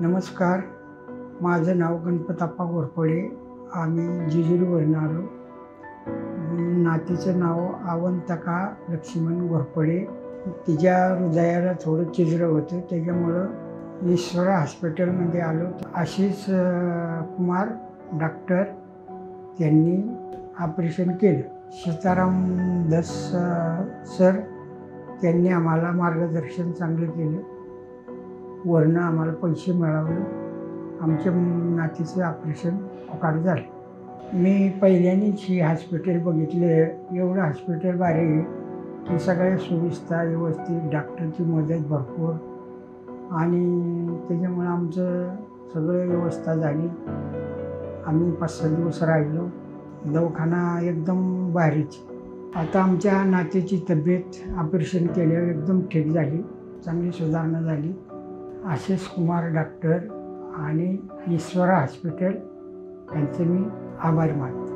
नमस्कार. माझं नाव गणपताप्पा घोरपडे. आम्ही जेजुरीवरून आलो. नातीचं नाव अवंतिका लक्ष्मण घोरपडे. तिच्या हृदयाला थोडं छिद्र होतं, त्याच्यामुळं ईश्वरा हॉस्पिटलमध्ये आलो. आशिष कुमार डॉक्टर त्यांनी ऑपरेशन केलं. सीताराम दस सर त्यांनी आम्हाला मार्गदर्शन चांगलं केलं. वरनं आम्हाला पैसे मिळाले. आमच्या नातीचं ऑपरेशन फुकट झालं. मी पहिल्यानेच ही हॉस्पिटल बघितले. एवढं हॉस्पिटल भारी आहे की सगळ्या सुविधा व्यवस्थित, डॉक्टरची मदत भरपूर, आणि त्याच्यामुळं आमचं सगळं व्यवस्था झाली. आम्ही 5-6 दिवस राहिलो. दवाखाना एकदम भारीच. आता आमच्या नातीची तब्येत ऑपरेशन केल्यावर एकदम ठीक झाली, चांगली सुधारणा झाली. आशिष कुमार डॉक्टर आणि ईश्वरा हॉस्पिटल यांचे मी आभार मानतो.